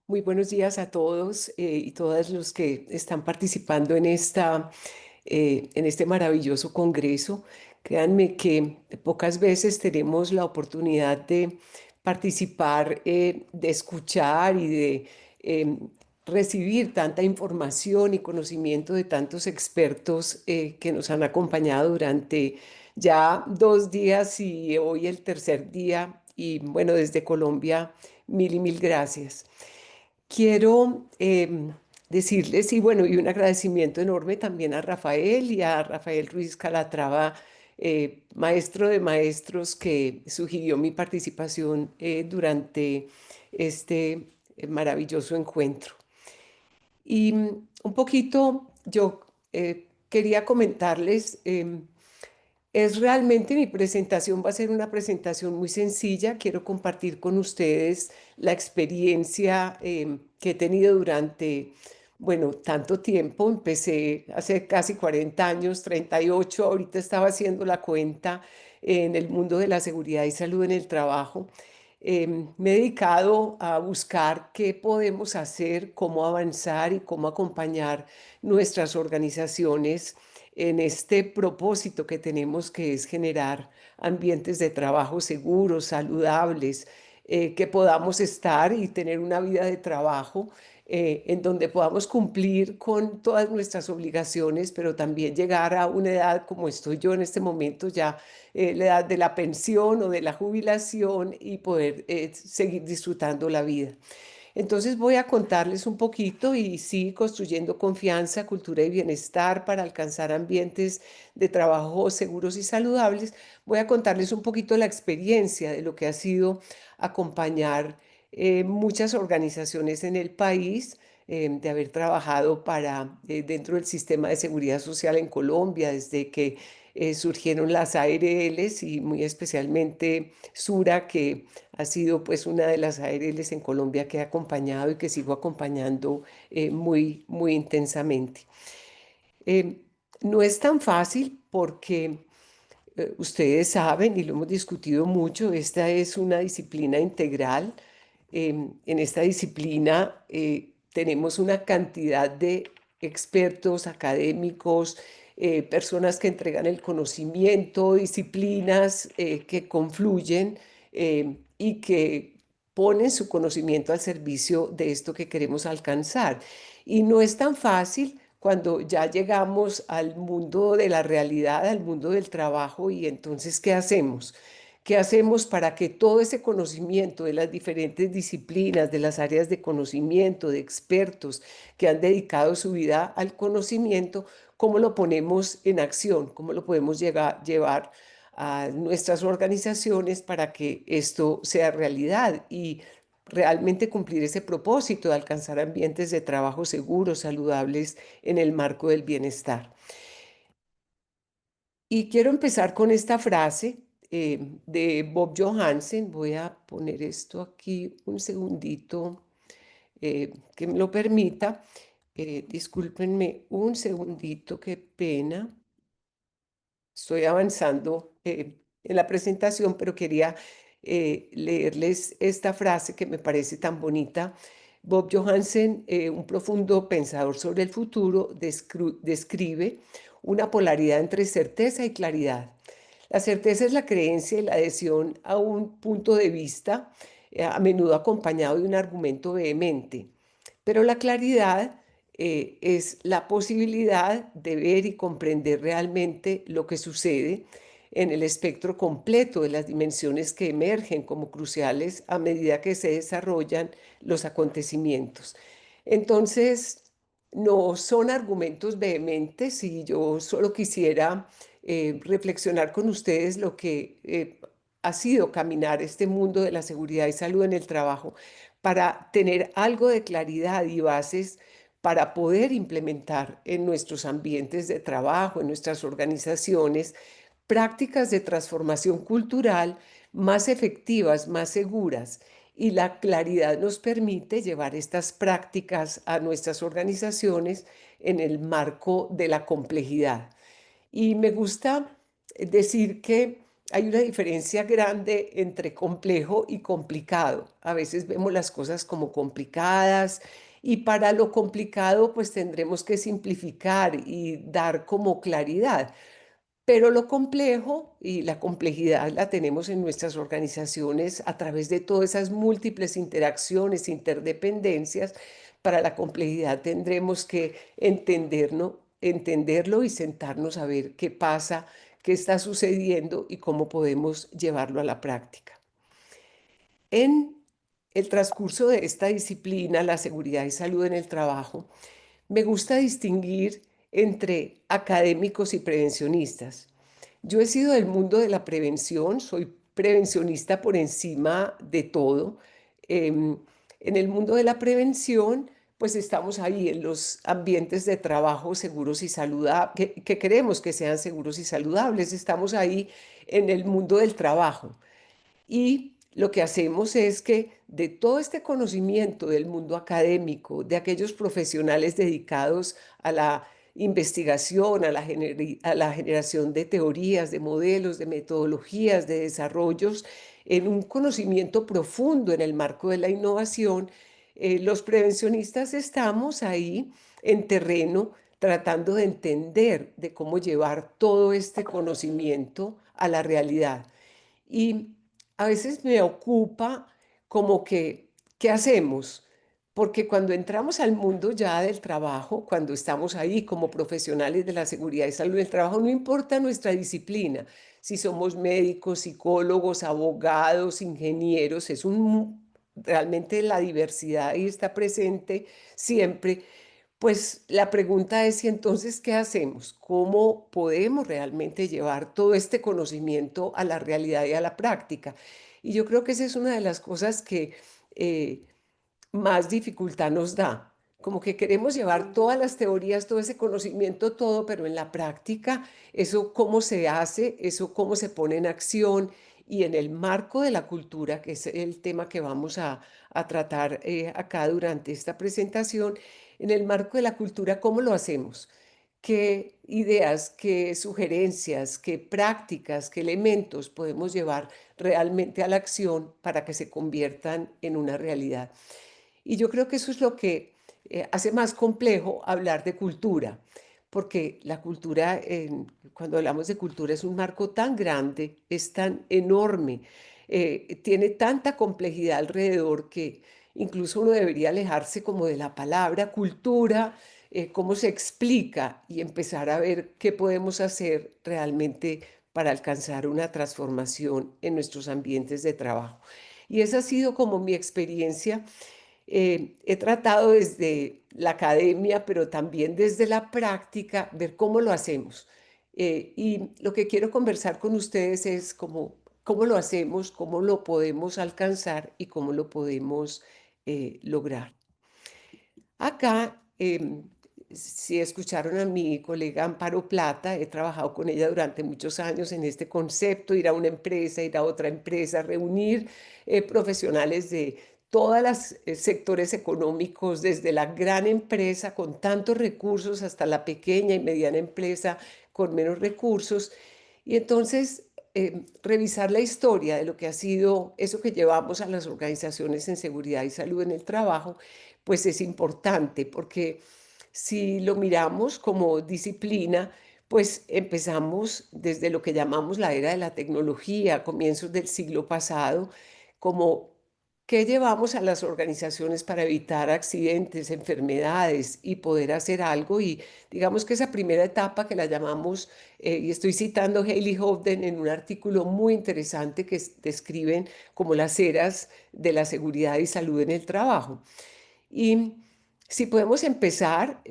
Muy buenos días a todos y todas los que están participando en este maravilloso congreso. Créanme que pocas veces tenemos la oportunidad de participar, de escuchar y de em, recibir tanta información y conocimiento de tantos expertos que nos han acompañado durante ya 2 días y hoy el tercer día. Y bueno, desde Colombia, mil y mil gracias. Quiero decirles, y bueno, y un agradecimiento enorme también a Rafael y a Rafael Ruiz Calatrava, maestro de maestros, que sugirió mi participación durante este maravilloso encuentro. Y un poquito yo quería comentarles. Es realmente mi presentación va a ser una presentación muy sencilla. Quiero compartir con ustedes la experiencia que he tenido durante, bueno, tanto tiempo. Empecé hace casi 40 años, 38. Ahorita estaba haciendo la cuenta en el mundo de la seguridad y salud en el trabajo. Me he dedicado a buscar qué podemos hacer, cómo avanzar y cómo acompañar nuestras organizaciones en este propósito que tenemos, que es generar ambientes de trabajo seguros, saludables, que podamos estar y tener una vida de trabajo en donde podamos cumplir con todas nuestras obligaciones, pero también llegar a una edad como estoy yo en este momento, ya la edad de la pensión o de la jubilación, y poder seguir disfrutando la vida. Entonces voy a contarles un poquito y sí, construyendo confianza, cultura y bienestar para alcanzar ambientes de trabajo seguros y saludables. Voy a contarles un poquito la experiencia de lo que ha sido acompañar muchas organizaciones en el país, de haber trabajado dentro del sistema de seguridad social en Colombia desde que surgieron las ARLs y muy especialmente Sura, que ha sido pues una de las ARLs en Colombia que he acompañado y que sigo acompañando muy, muy intensamente. Eh, no es tan fácil porque ustedes saben y lo hemos discutido mucho, esta es una disciplina integral. En esta disciplina tenemos una cantidad de expertos académicos, personas que entregan el conocimiento, disciplinas que confluyen y que ponen su conocimiento al servicio de esto que queremos alcanzar. Y no es tan fácil cuando ya llegamos al mundo de la realidad, al mundo del trabajo, y entonces, ¿qué hacemos? ¿Qué hacemos para que todo ese conocimiento de las diferentes disciplinas, de las áreas de conocimiento, de expertos que han dedicado su vida al conocimiento, cómo lo ponemos en acción? ¿Cómo lo podemos llevar a nuestras organizaciones para que esto sea realidad y realmente cumplir ese propósito de alcanzar ambientes de trabajo seguros, saludables en el marco del bienestar? Y quiero empezar con esta frase de Bob Johansen. Voy a poner esto aquí un segundito, que me lo permita. Discúlpenme un segundito, qué pena. Estoy avanzando en la presentación, pero quería leerles esta frase que me parece tan bonita. Bob Johansen, un profundo pensador sobre el futuro, describe una polaridad entre certeza y claridad. La certeza es la creencia y la adhesión a un punto de vista, a menudo acompañado de un argumento vehemente. Pero la claridad es la posibilidad de ver y comprender realmente lo que sucede en el espectro completo de las dimensiones que emergen como cruciales a medida que se desarrollan los acontecimientos. Entonces, no son argumentos vehementes, y yo solo quisiera reflexionar con ustedes lo que ha sido caminar este mundo de la seguridad y salud en el trabajo para tener algo de claridad y bases para poder implementar en nuestros ambientes de trabajo, en nuestras organizaciones, prácticas de transformación cultural más efectivas, más seguras. Y la claridad nos permite llevar estas prácticas a nuestras organizaciones en el marco de la complejidad. Y me gusta decir que hay una diferencia grande entre complejo y complicado. A veces vemos las cosas como complicadas y para lo complicado pues tendremos que simplificar y dar como claridad. Pero lo complejo y la complejidad la tenemos en nuestras organizaciones a través de todas esas múltiples interacciones, interdependencias. Para la complejidad tendremos que entenderlo y sentarnos a ver qué pasa, qué está sucediendo y cómo podemos llevarlo a la práctica. En el transcurso de esta disciplina, la seguridad y salud en el trabajo, me gusta distinguir entre académicos y prevencionistas. Yo he sido del mundo de la prevención, soy prevencionista por encima de todo. Em, en el mundo de la prevención, pues estamos ahí en los ambientes de trabajo seguros y saludables, que queremos que sean seguros y saludables. Estamos ahí en el mundo del trabajo. Y lo que hacemos es que de todo este conocimiento del mundo académico, de aquellos profesionales dedicados a la investigación, a la generación de teorías, de modelos, de metodologías, de desarrollos, en un conocimiento profundo en el marco de la innovación, los prevencionistas estamos ahí en terreno tratando de entender de cómo llevar todo este conocimiento a la realidad. Y a veces me ocupa como que, ¿qué hacemos? Porque cuando entramos al mundo ya del trabajo, cuando estamos ahí como profesionales de la seguridad y salud del trabajo, no importa nuestra disciplina, si somos médicos, psicólogos, abogados, ingenieros, realmente la diversidad ahí está presente siempre. Pues la pregunta es, ¿y entonces qué hacemos? ¿Cómo podemos realmente llevar todo este conocimiento a la realidad y a la práctica? Y yo creo que esa es una de las cosas que eh, más dificultad nos da. Como que queremos llevar todas las teorías, todo ese conocimiento, todo, pero en la práctica, eso cómo se hace, eso cómo se pone en acción y en el marco de la cultura, que es el tema que vamos a tratar acá durante esta presentación, en el marco de la cultura, ¿cómo lo hacemos? ¿Qué ideas, qué sugerencias, qué prácticas, qué elementos podemos llevar realmente a la acción para que se conviertan en una realidad? Y yo creo que eso es lo que hace más complejo hablar de cultura, porque la cultura, cuando hablamos de cultura, es un marco tan grande, es tan enorme, tiene tanta complejidad alrededor que incluso uno debería alejarse como de la palabra cultura, cómo se explica y empezar a ver qué podemos hacer realmente para alcanzar una transformación en nuestros ambientes de trabajo. Y esa ha sido como mi experiencia. He tratado desde la academia, pero también desde la práctica, ver cómo lo hacemos. Y lo que quiero conversar con ustedes es cómo lo hacemos, cómo lo podemos alcanzar y cómo lo podemos lograr. Acá, si escucharon a mi colega Amparo Plata, he trabajado con ella durante muchos años en este concepto, ir a una empresa, ir a otra empresa, reunir profesionales de todos los sectores económicos, desde la gran empresa con tantos recursos hasta la pequeña y mediana empresa con menos recursos. Y entonces revisar la historia de lo que ha sido eso que llevamos a las organizaciones en seguridad y salud en el trabajo, pues es importante porque si lo miramos como disciplina, pues empezamos desde lo que llamamos la era de la tecnología, comienzos del siglo pasado, como qué llevamos a las organizaciones para evitar accidentes, enfermedades y poder hacer algo. Y digamos que esa primera etapa que la llamamos, y estoy citando Haley Hobden en un artículo muy interesante que describen como las eras de la seguridad y salud en el trabajo. Y si podemos empezar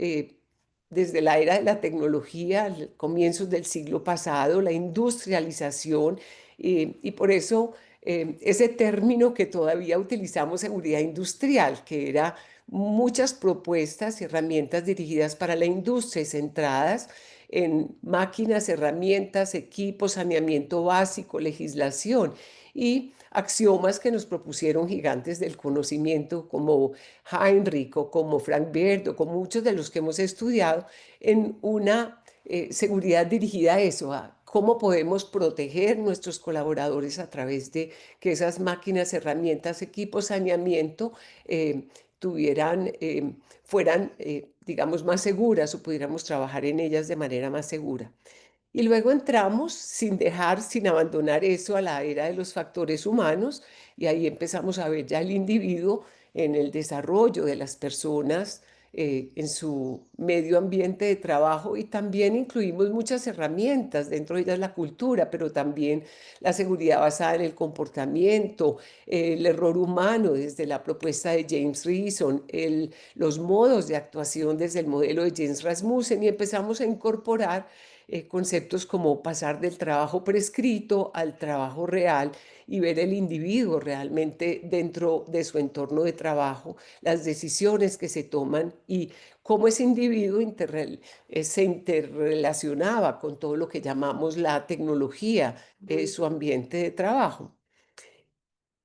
desde la era de la tecnología, comienzos del siglo pasado, la industrialización, y por eso ese término que todavía utilizamos, seguridad industrial, que era muchas propuestas y herramientas dirigidas para la industria y centradas en máquinas, herramientas, equipos, saneamiento básico, legislación y axiomas que nos propusieron gigantes del conocimiento como Heinrich o como Frank Baird o como muchos de los que hemos estudiado en una seguridad dirigida a eso, a cómo podemos proteger nuestros colaboradores a través de que esas máquinas, herramientas, equipos, saneamiento eh, tuvieran, fueran, digamos, más seguras o pudiéramos trabajar en ellas de manera más segura. Y luego entramos sin dejar, sin abandonar eso a la era de los factores humanos y ahí empezamos a ver ya el individuo en el desarrollo de las personas, en su medio ambiente de trabajo y también incluimos muchas herramientas, dentro de ellas la cultura, pero también la seguridad basada en el comportamiento, el error humano desde la propuesta de James Reason, los modos de actuación desde el modelo de Jens Rasmussen y empezamos a incorporar conceptos como pasar del trabajo prescrito al trabajo real y ver el individuo realmente dentro de su entorno de trabajo, las decisiones que se toman y cómo ese individuo se interrelacionaba con todo lo que llamamos la tecnología, su ambiente de trabajo.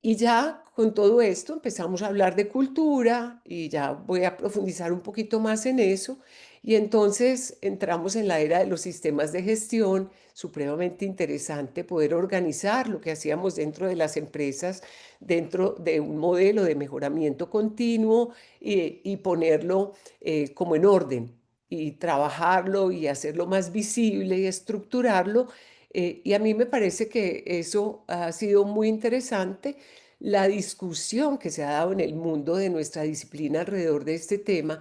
Y ya con todo esto empezamos a hablar de cultura y ya voy a profundizar un poquito más en eso. Y entonces entramos en la era de los sistemas de gestión, supremamente interesante poder organizar lo que hacíamos dentro de las empresas, dentro de un modelo de mejoramiento continuo y ponerlo como en orden y trabajarlo y hacerlo más visible y estructurarlo. Y a mí me parece que eso ha sido muy interesante la discusión que se ha dado en el mundo de nuestra disciplina alrededor de este tema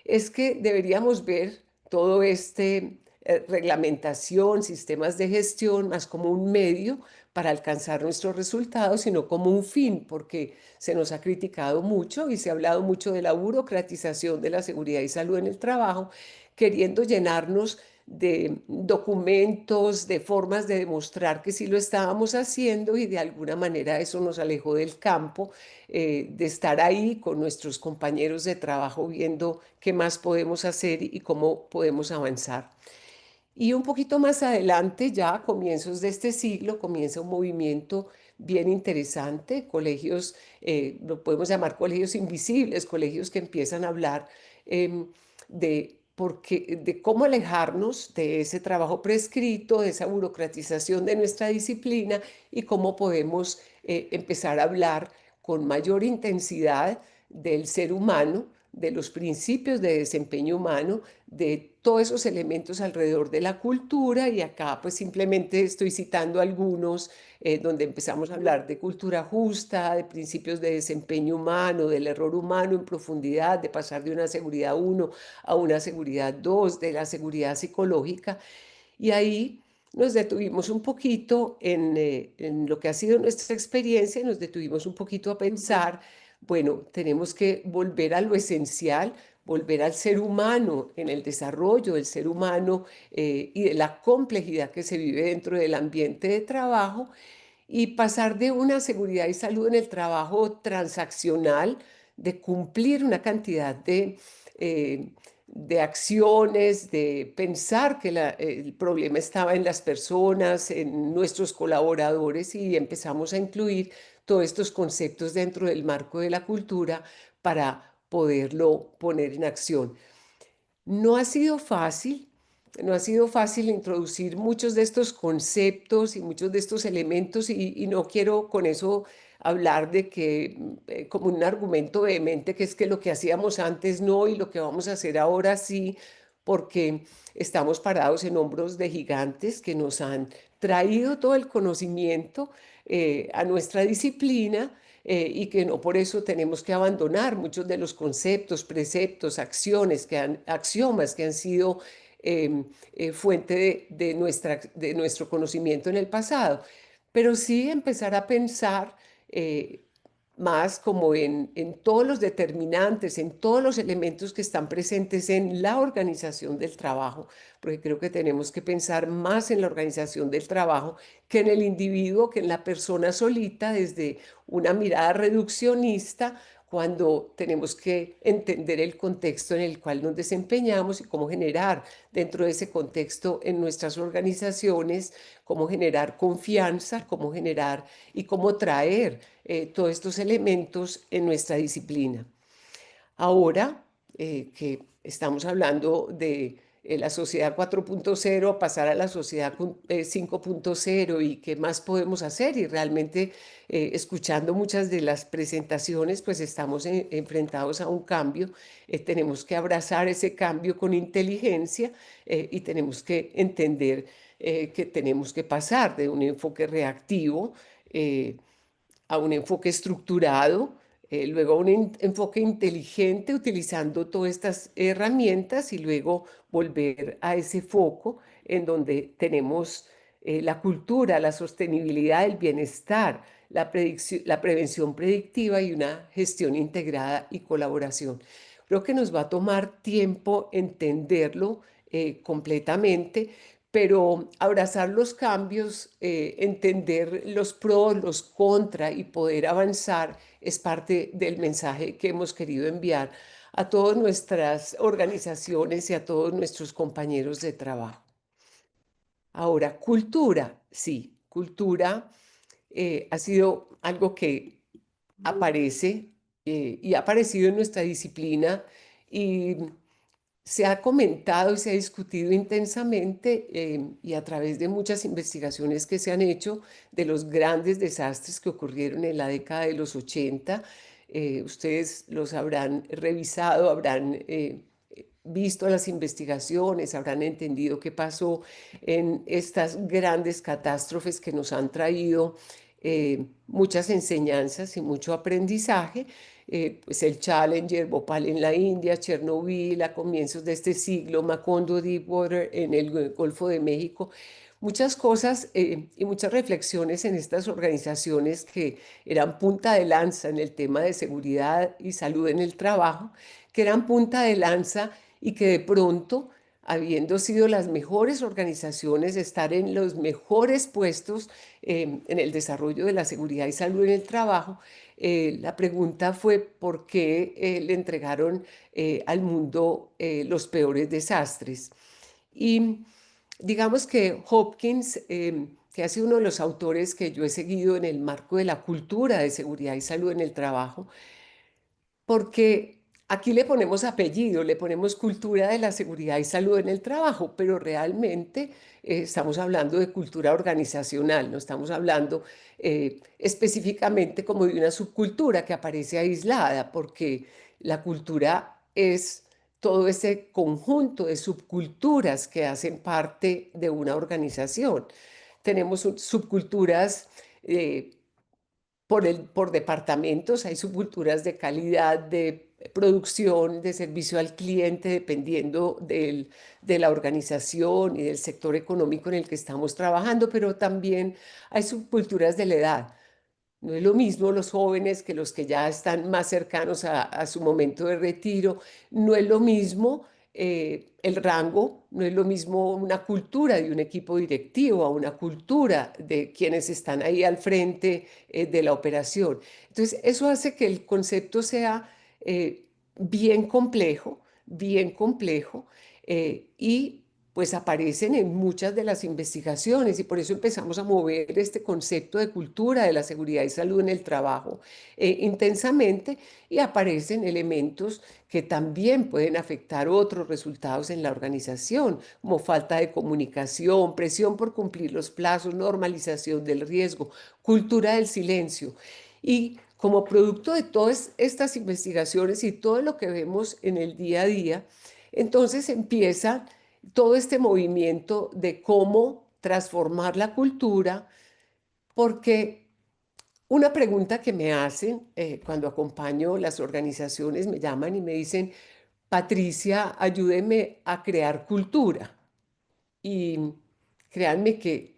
es que deberíamos ver todo este reglamentación, sistemas de gestión, más como un medio para alcanzar nuestros resultados, sino como un fin, porque se nos ha criticado mucho y se ha hablado mucho de la burocratización de la seguridad y salud en el trabajo, queriendo llenarnos de documentos, de formas de demostrar que sí lo estábamos haciendo y de alguna manera eso nos alejó del campo, de estar ahí con nuestros compañeros de trabajo viendo qué más podemos hacer y cómo podemos avanzar. Y un poquito más adelante, ya a comienzos de este siglo, comienza un movimiento bien interesante, colegios, lo podemos llamar colegios invisibles, colegios que empiezan a hablar de cómo alejarnos de ese trabajo prescrito, de esa burocratización de nuestra disciplina y cómo podemos empezar a hablar con mayor intensidad del ser humano, de los principios de desempeño humano, de todos esos elementos alrededor de la cultura y acá pues simplemente estoy citando algunos donde empezamos a hablar de cultura justa, de principios de desempeño humano, del error humano en profundidad, de pasar de una seguridad uno a una seguridad 2, de la seguridad psicológica y ahí nos detuvimos un poquito en lo que ha sido nuestra experiencia y nos detuvimos un poquito a pensar, bueno, tenemos que volver a lo esencial, volver al ser humano, en el desarrollo del ser humano y de la complejidad que se vive dentro del ambiente de trabajo y pasar de una seguridad y salud en el trabajo transaccional, de cumplir una cantidad eh, de acciones, de pensar que el problema estaba en las personas, en nuestros colaboradores y empezamos a incluir todos estos conceptos dentro del marco de la cultura para poderlo poner en acción. No ha sido fácil, no ha sido fácil introducir muchos de estos conceptos y muchos de estos elementos y no quiero con eso hablar de que como un argumento vehemente que es que lo que hacíamos antes no y lo que vamos a hacer ahora sí, porque estamos parados en hombros de gigantes que nos han traído todo el conocimiento a nuestra disciplina y que no por eso tenemos que abandonar muchos de los conceptos, preceptos, axiomas que han sido fuente de nuestro conocimiento en el pasado, pero sí empezar a pensar eh, más como en todos los determinantes, en todos los elementos que están presentes en la organización del trabajo, porque creo que tenemos que pensar más en la organización del trabajo que en el individuo, que en la persona solita, desde una mirada reduccionista, cuando tenemos que entender el contexto en el cual nos desempeñamos y cómo generar dentro de ese contexto en nuestras organizaciones, cómo generar confianza, cómo generar y cómo traer todos estos elementos en nuestra disciplina. Ahora que estamos hablando de la sociedad 4.0 a pasar a la sociedad 5.0 y qué más podemos hacer. Y realmente escuchando muchas de las presentaciones, pues estamos enfrentados a un cambio. Tenemos que abrazar ese cambio con inteligencia y tenemos que entender que tenemos que pasar de un enfoque reactivo a un enfoque estructurado, luego a un enfoque inteligente utilizando todas estas herramientas y luego volver a ese foco en donde tenemos la cultura, la sostenibilidad, el bienestar, la prevención predictiva y una gestión integrada y colaboración. Creo que nos va a tomar tiempo entenderlo completamente, pero abrazar los cambios, entender los pros, los contra y poder avanzar es parte del mensaje que hemos querido enviar a todas nuestras organizaciones y a todos nuestros compañeros de trabajo. Ahora, cultura, sí, cultura ha sido algo que aparece y ha aparecido en nuestra disciplina y se ha comentado y se ha discutido intensamente y a través de muchas investigaciones que se han hecho de los grandes desastres que ocurrieron en la década de los 80. Ustedes los habrán revisado, habrán visto las investigaciones, habrán entendido qué pasó en estas grandes catástrofes que nos han traído muchas enseñanzas y mucho aprendizaje. Pues el Challenger, Bhopal en la India, Chernobyl a comienzos de este siglo, Macondo Deepwater en el Golfo de México. Muchas cosas y muchas reflexiones en estas organizaciones que eran punta de lanza en el tema de seguridad y salud en el trabajo, que eran punta de lanza y que de pronto, habiendo sido las mejores organizaciones, estar en los mejores puestos en el desarrollo de la seguridad y salud en el trabajo, la pregunta fue por qué le entregaron al mundo los peores desastres. Y digamos que Hopkins, que ha sido uno de los autores que yo he seguido en el marco de la cultura de seguridad y salud en el trabajo, porque aquí le ponemos apellido, le ponemos cultura de la seguridad y salud en el trabajo, pero realmente estamos hablando de cultura organizacional, no estamos hablando específicamente como de una subcultura que aparece aislada, porque la cultura es todo ese conjunto de subculturas que hacen parte de una organización. Tenemos subculturas por departamentos, hay subculturas de calidad, de producción, de servicio al cliente, dependiendo de la organización y del sector económico en el que estamos trabajando, pero también hay subculturas de la edad. No es lo mismo los jóvenes que los que ya están más cercanos a su momento de retiro. No es lo mismo el rango, no es lo mismo una cultura de un equipo directivo a una cultura de quienes están ahí al frente de la operación. Entonces, eso hace que el concepto sea bien complejo, bien complejo, y pues aparecen en muchas de las investigaciones y por eso empezamos a mover este concepto de cultura de la seguridad y salud en el trabajo intensamente y aparecen elementos que también pueden afectar otros resultados en la organización, como falta de comunicación, presión por cumplir los plazos, normalización del riesgo, cultura del silencio. Y como producto de todas estas investigaciones y todo lo que vemos en el día a día, entonces empieza todo este movimiento de cómo transformar la cultura, porque una pregunta que me hacen cuando acompaño las organizaciones, me llaman y me dicen, Patricia, ayúdeme a crear cultura. Y créanme que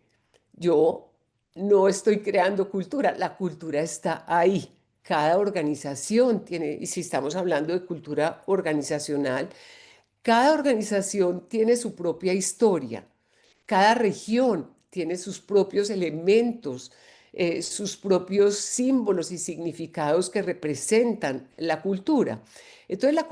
yo no estoy creando cultura, la cultura está ahí. Cada organización tiene, y si estamos hablando de cultura organizacional, cada organización tiene su propia historia, cada región tiene sus propios elementos, sus propios símbolos y significados que representan la cultura. Entonces la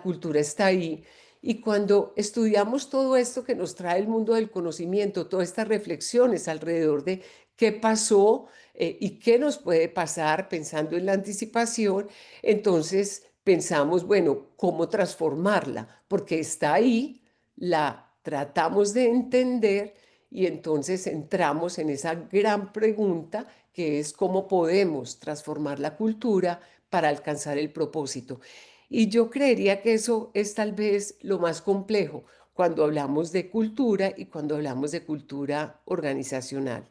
cultura está ahí. Y cuando estudiamos todo esto que nos trae el mundo del conocimiento, todas estas reflexiones alrededor de qué pasó y qué nos puede pasar pensando en la anticipación, entonces pensamos, bueno, ¿cómo transformarla? Porque está ahí, la tratamos de entender y entonces entramos en esa gran pregunta que es cómo podemos transformar la cultura para alcanzar el propósito. Y yo creería que eso es tal vez lo más complejo cuando hablamos de cultura y cuando hablamos de cultura organizacional.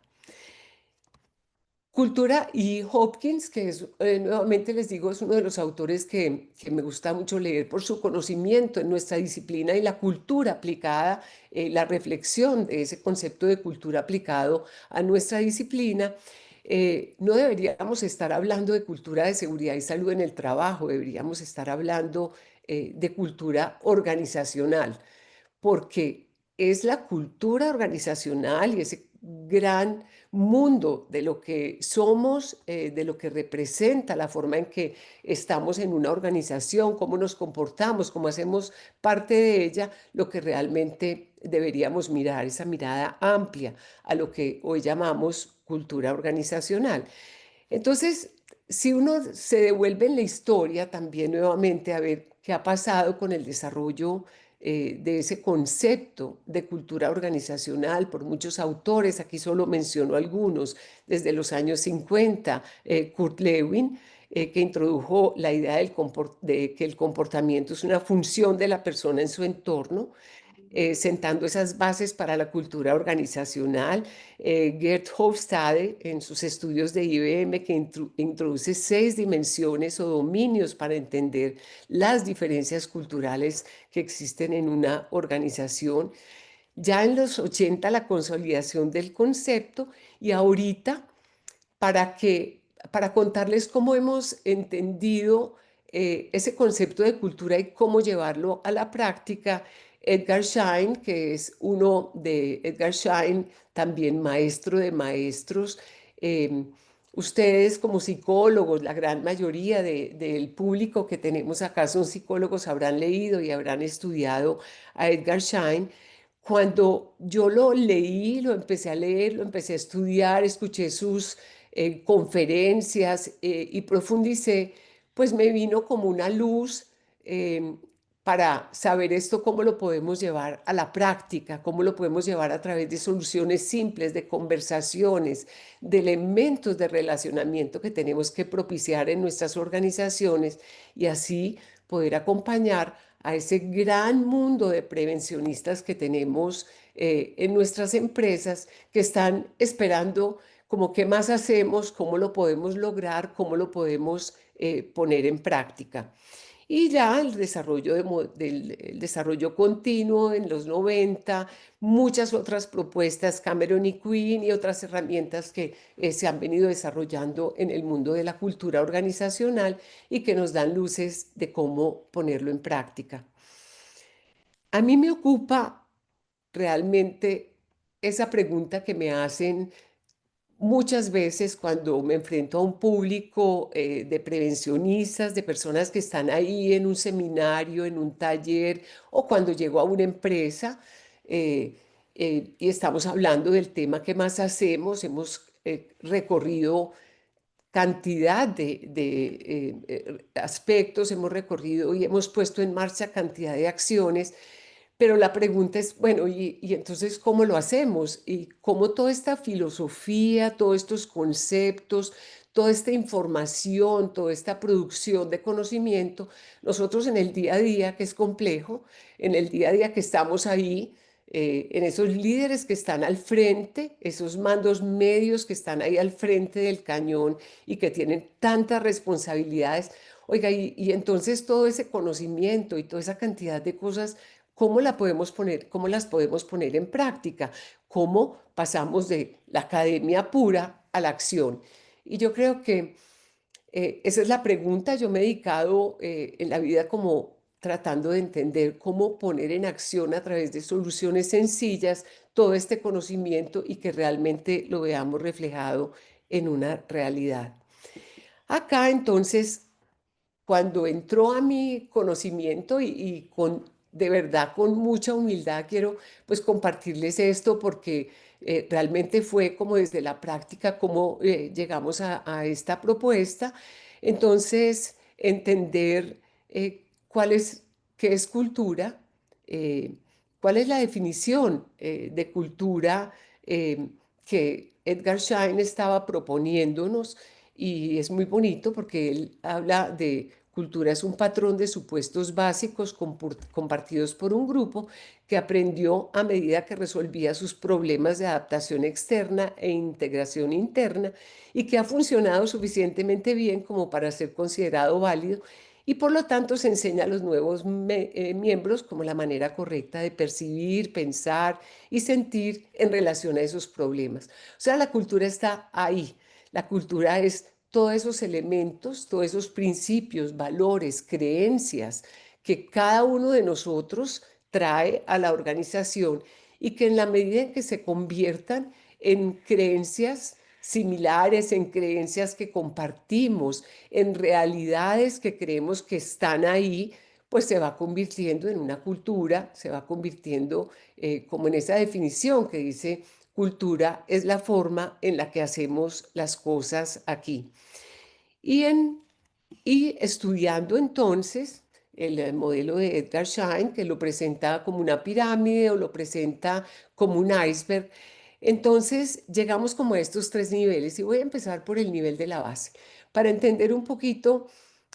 Cultura y Hopkins, que es, nuevamente les digo, es uno de los autores que me gusta mucho leer por su conocimiento en nuestra disciplina y la cultura aplicada, la reflexión de ese concepto de cultura aplicado a nuestra disciplina. No deberíamos estar hablando de cultura de seguridad y salud en el trabajo, deberíamos estar hablando de cultura organizacional porque es la cultura organizacional y ese gran mundo de lo que somos, de lo que representa la forma en que estamos en una organización, cómo nos comportamos, cómo hacemos parte de ella, lo que realmente deberíamos mirar, esa mirada amplia a lo que hoy llamamos cultura organizacional. Entonces, si uno se devuelve en la historia también nuevamente a ver qué ha pasado con el desarrollo de ese concepto de cultura organizacional por muchos autores, aquí solo menciono algunos, desde los años 50, Kurt Lewin, que introdujo la idea de que el comportamiento es una función de la persona en su entorno, sentando esas bases para la cultura organizacional. Gerd Hofstade, en sus estudios de IBM, que introduce 6 dimensiones o dominios para entender las diferencias culturales que existen en una organización. Ya en los 80 la consolidación del concepto y ahorita para contarles cómo hemos entendido ese concepto de cultura y cómo llevarlo a la práctica. Edgar Schein, que es uno de Edgar Schein, también maestro de maestros. eh, Ustedes como psicólogos, la gran mayoría del público que tenemos acá son psicólogos, habrán leído y habrán estudiado a Edgar Schein. Cuando yo lo leí, lo empecé a leer, lo empecé a estudiar, escuché sus conferencias y profundicé, pues me vino como una luz eh, para saber esto, cómo lo podemos llevar a la práctica, cómo lo podemos llevar a través de soluciones simples, de conversaciones, de elementos de relacionamiento que tenemos que propiciar en nuestras organizaciones y así poder acompañar a ese gran mundo de prevencionistas que tenemos en nuestras empresas que están esperando como qué más hacemos, cómo lo podemos lograr, cómo lo podemos poner en práctica. Y ya el desarrollo el desarrollo continuo en los 90, muchas otras propuestas, Cameron y Quinn y otras herramientas que se han venido desarrollando en el mundo de la cultura organizacional y que nos dan luces de cómo ponerlo en práctica. A mí me ocupa realmente esa pregunta que me hacen muchas veces cuando me enfrento a un público de prevencionistas, de personas que están ahí en un seminario, en un taller o cuando llego a una empresa eh, y estamos hablando del tema que más hacemos, hemos recorrido cantidad de aspectos, hemos recorrido y hemos puesto en marcha cantidad de acciones, pero la pregunta es, bueno, y entonces, ¿cómo lo hacemos? Y cómo toda esta filosofía, todos estos conceptos, toda esta información, toda esta producción de conocimiento, nosotros en el día a día, que es complejo, en el día a día que estamos ahí, en esos líderes que están al frente, esos mandos medios que están ahí al frente del cañón y que tienen tantas responsabilidades. Oiga, y entonces todo ese conocimiento y toda esa cantidad de cosas, ¿cómo la podemos poner, cómo las podemos poner en práctica? ¿Cómo pasamos de la academia pura a la acción? Y yo creo que esa es la pregunta. Yo me he dedicado en la vida como tratando de entender cómo poner en acción a través de soluciones sencillas todo este conocimiento y que realmente lo veamos reflejado en una realidad. Acá entonces cuando entró a mi conocimiento y con de verdad con mucha humildad quiero pues compartirles esto porque realmente fue como desde la práctica como llegamos a esta propuesta. Entonces, entender cuál es, qué es cultura, eh, ¿Cuál es la definición de cultura que Edgar Schein estaba proponiéndonos? Y es muy bonito porque él habla de cultura es un patrón de supuestos básicos compartidos por un grupo que aprendió a medida que resolvía sus problemas de adaptación externa e integración interna y que ha funcionado suficientemente bien como para ser considerado válido y por lo tanto se enseña a los nuevos miembros como la manera correcta de percibir, pensar y sentir en relación a esos problemas. O sea, la cultura está ahí. La cultura es todos esos elementos, todos esos principios, valores, creencias que cada uno de nosotros trae a la organización y que en la medida en que se conviertan en creencias similares, en creencias que compartimos, en realidades que creemos que están ahí, pues se va convirtiendo en una cultura, se va convirtiendo como en esa definición que dice, cultura es la forma en la que hacemos las cosas aquí. Y, en, y estudiando entonces el modelo de Edgar Schein, que lo presenta como una pirámide o lo presenta como un iceberg, entonces llegamos como a estos tres niveles y voy a empezar por el nivel de la base, para entender un poquito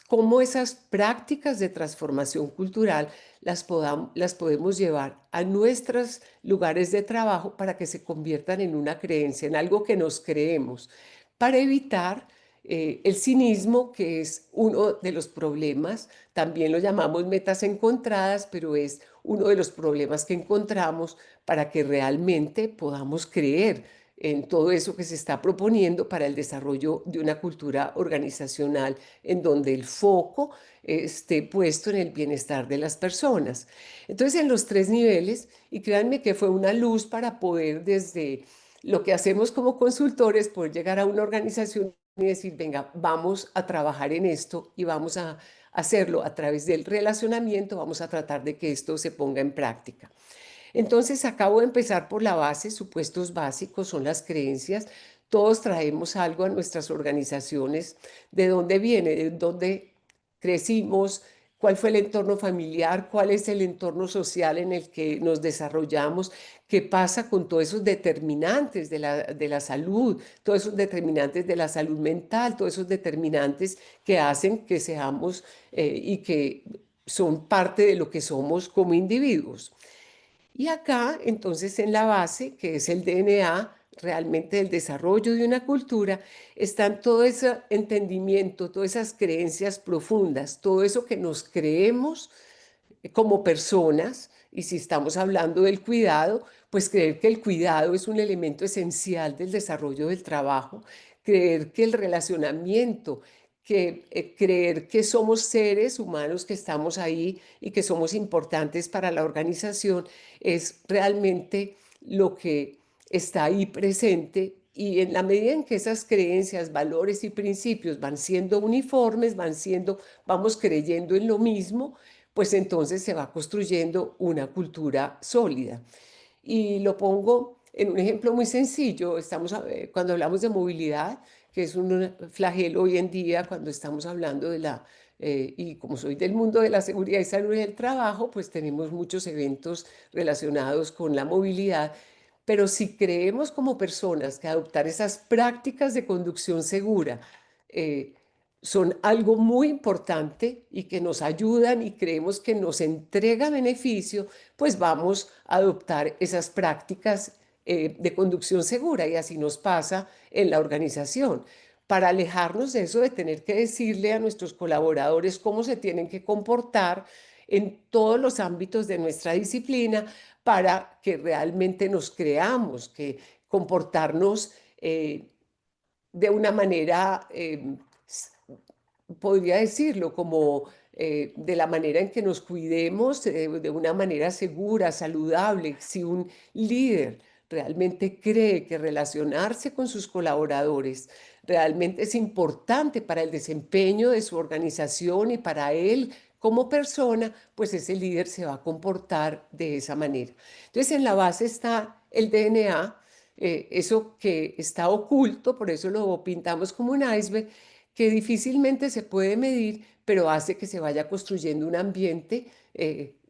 cómo esas prácticas de transformación cultural las podemos llevar a nuestros lugares de trabajo para que se conviertan en una creencia, en algo que nos creemos, para evitar el cinismo, que es uno de los problemas, también lo llamamos metas encontradas, pero es uno de los problemas que encontramos para que realmente podamos creer en todo eso que se está proponiendo para el desarrollo de una cultura organizacional en donde el foco esté puesto en el bienestar de las personas. Entonces, en los tres niveles, y créanme que fue una luz para poder desde lo que hacemos como consultores, poder llegar a una organización y decir, venga, vamos a trabajar en esto y vamos a hacerlo a través del relacionamiento, vamos a tratar de que esto se ponga en práctica. Entonces, acabo de empezar por la base, supuestos básicos son las creencias. Todos traemos algo a nuestras organizaciones, de dónde viene, de dónde crecimos, cuál fue el entorno familiar, cuál es el entorno social en el que nos desarrollamos, qué pasa con todos esos determinantes de la salud, todos esos determinantes de la salud mental, todos esos determinantes que hacen que seamos y que son parte de lo que somos como individuos. Y acá, entonces, en la base, que es el DNA realmente del desarrollo de una cultura, están todo ese entendimiento, todas esas creencias profundas, todo eso que nos creemos como personas, y si estamos hablando del cuidado, pues creer que el cuidado es un elemento esencial del desarrollo del trabajo, creer que el relacionamiento, creer que somos seres humanos que estamos ahí y que somos importantes para la organización, es realmente lo que está ahí presente. Y en la medida en que esas creencias, valores y principios van siendo uniformes, vamos creyendo en lo mismo, pues entonces se va construyendo una cultura sólida. Y lo pongo en un ejemplo muy sencillo. Cuando hablamos de movilidad, que es un flagelo hoy en día, cuando estamos hablando y como soy del mundo de la seguridad y salud en el trabajo, pues tenemos muchos eventos relacionados con la movilidad. Pero si creemos como personas que adoptar esas prácticas de conducción segura, eh, son algo muy importante y que nos ayudan y creemos que nos entrega beneficio, pues vamos a adoptar esas prácticas de conducción segura y así nos pasa en la organización. Para alejarnos de eso de tener que decirle a nuestros colaboradores cómo se tienen que comportar en todos los ámbitos de nuestra disciplina para que realmente nos creamos, que comportarnos de una manera podría decirlo, como de la manera en que nos cuidemos, de una manera segura, saludable. Si un líder realmente cree que relacionarse con sus colaboradores realmente es importante para el desempeño de su organización y para él como persona, pues ese líder se va a comportar de esa manera. Entonces, en la base está el DNA, eso que está oculto, por eso lo pintamos como un iceberg, que difícilmente se puede medir, pero hace que se vaya construyendo un ambiente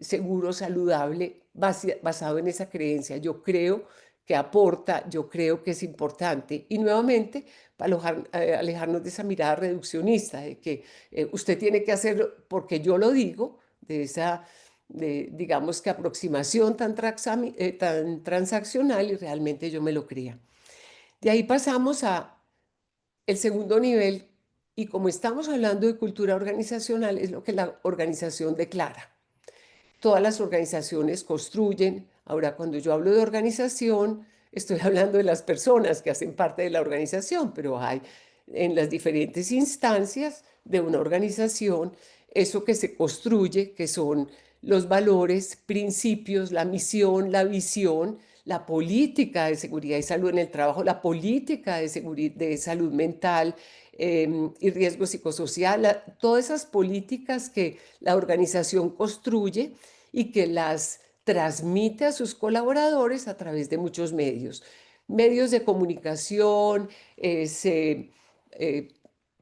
seguro, saludable, basado en esa creencia. Yo creo que aporta, yo creo que es importante. Y nuevamente, para alejarnos de esa mirada reduccionista, de que usted tiene que hacerlo porque yo lo digo, de esa, digamos que aproximación tan transaccional y realmente yo me lo crea. De ahí pasamos a el segundo nivel y como estamos hablando de cultura organizacional, es lo que la organización declara. Todas las organizaciones construyen. Ahora, cuando yo hablo de organización, estoy hablando de las personas que hacen parte de la organización, pero hay en las diferentes instancias de una organización eso que se construye, que son los valores, principios, la misión, la visión, la política de seguridad y salud en el trabajo, la política de salud mental y riesgo psicosocial, todas esas políticas que la organización construye y que las transmite a sus colaboradores a través de muchos medios. Medios de comunicación, se eh,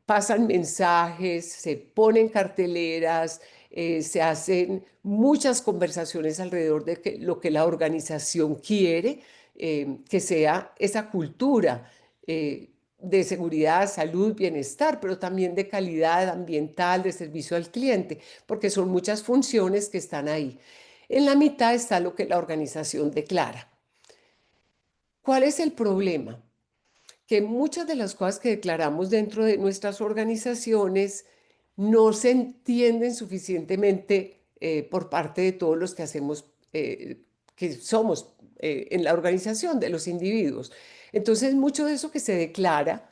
pasan mensajes, se ponen carteleras, se hacen muchas conversaciones alrededor de lo que la organización quiere, que sea esa cultura de seguridad, salud, bienestar, pero también de calidad ambiental, de servicio al cliente, porque son muchas funciones que están ahí. En la mitad está lo que la organización declara. ¿Cuál es el problema? Que muchas de las cosas que declaramos dentro de nuestras organizaciones no se entienden suficientemente por parte de todos los que hacemos, que somos en la organización, de los individuos. Entonces, mucho de eso que se declara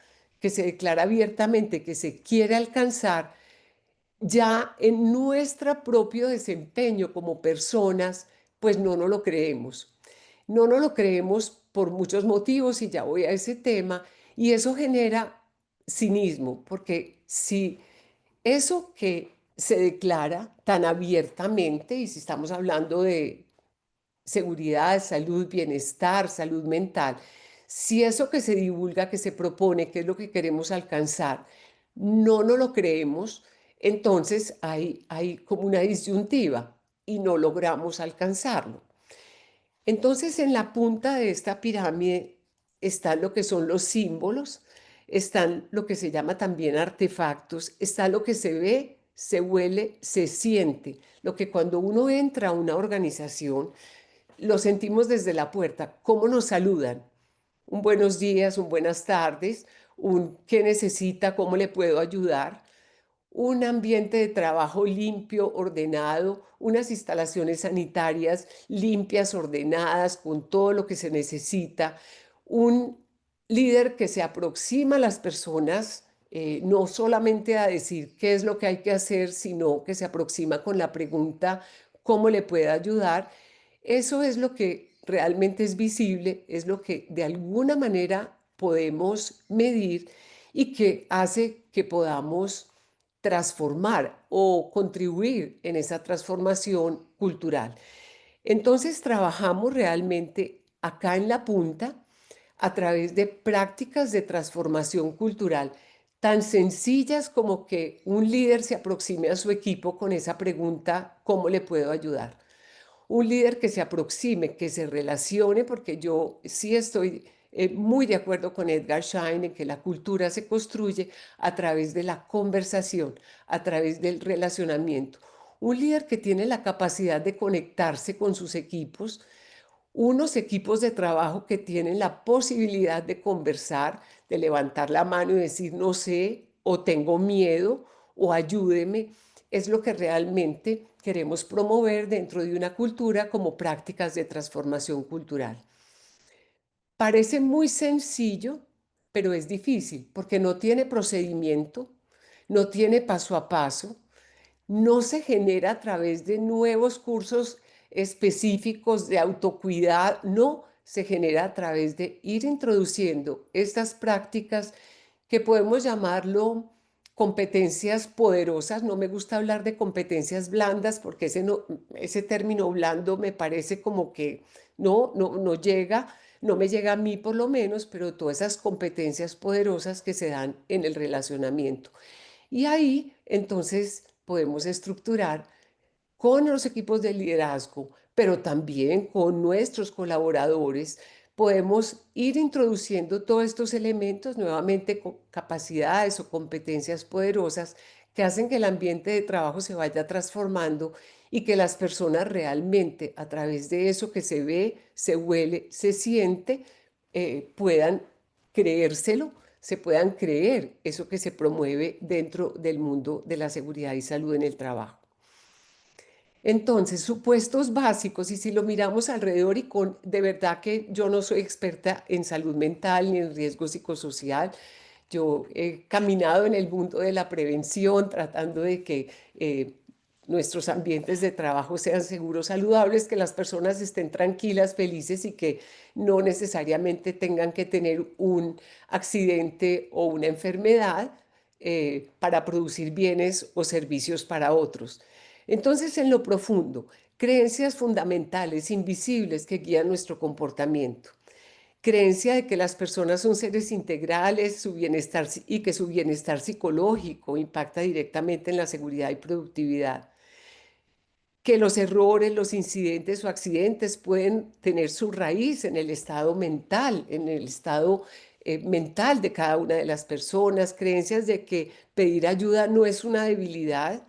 abiertamente, que se quiere alcanzar, ya en nuestro propio desempeño como personas, pues no nos lo creemos. No nos lo creemos por muchos motivos y ya voy a ese tema y eso genera cinismo, porque si eso que se declara tan abiertamente, y si estamos hablando de seguridad, salud, bienestar, salud mental, si eso que se divulga, que se propone, que es lo que queremos alcanzar, no nos lo creemos, entonces hay como una disyuntiva y no logramos alcanzarlo. Entonces, en la punta de esta pirámide están lo que son los símbolos, están lo que se llama también artefactos, está lo que se ve, se huele, se siente, lo que cuando uno entra a una organización, lo sentimos desde la puerta, cómo nos saludan, un buenos días, un buenas tardes, un qué necesita, cómo le puedo ayudar, un ambiente de trabajo limpio, ordenado, unas instalaciones sanitarias limpias, ordenadas, con todo lo que se necesita, un líder que se aproxima a las personas, no solamente a decir qué es lo que hay que hacer, sino que se aproxima con la pregunta, ¿cómo le puede ayudar? Eso es lo que realmente es visible, es lo que de alguna manera podemos medir y que hace que podamos transformar o contribuir en esa transformación cultural. Entonces trabajamos realmente acá en la punta a través de prácticas de transformación cultural tan sencillas como que un líder se aproxime a su equipo con esa pregunta, ¿cómo le puedo ayudar? Un líder que se aproxime, que se relacione, porque yo sí estoy muy de acuerdo con Edgar Schein en que la cultura se construye a través de la conversación, a través del relacionamiento. Un líder que tiene la capacidad de conectarse con sus equipos, unos equipos de trabajo que tienen la posibilidad de conversar, de levantar la mano y decir no sé o tengo miedo o ayúdeme, es lo que realmente queremos promover dentro de una cultura como prácticas de transformación cultural. Parece muy sencillo, pero es difícil porque no tiene procedimiento, no tiene paso a paso, no se genera a través de nuevos cursos específicos de autocuidado, no se genera a través de ir introduciendo estas prácticas que podemos llamarlo competencias poderosas. No me gusta hablar de competencias blandas porque ese término blando me parece como que no llega, no me llega a mí por lo menos, pero todas esas competencias poderosas que se dan en el relacionamiento. Y ahí entonces podemos estructurar con los equipos de liderazgo, pero también con nuestros colaboradores, podemos ir introduciendo todos estos elementos, nuevamente con capacidades o competencias poderosas que hacen que el ambiente de trabajo se vaya transformando y que las personas realmente a través de eso que se ve, se huele, se siente, puedan creérselo, se puedan creer eso que se promueve dentro del mundo de la seguridad y salud en el trabajo. Entonces, supuestos básicos, y si lo miramos alrededor y con, de verdad que yo no soy experta en salud mental ni en riesgo psicosocial, yo he caminado en el mundo de la prevención tratando de que nuestros ambientes de trabajo sean seguros, saludables, que las personas estén tranquilas, felices y que no necesariamente tengan que tener un accidente o una enfermedad para producir bienes o servicios para otros. Entonces, en lo profundo, creencias fundamentales, invisibles que guían nuestro comportamiento. Creencia de que las personas son seres integrales, su bienestar y que su bienestar psicológico impacta directamente en la seguridad y productividad. Que los errores, los incidentes o accidentes pueden tener su raíz en el estado mental, en el estado mental de cada una de las personas. Creencias de que pedir ayuda no es una debilidad,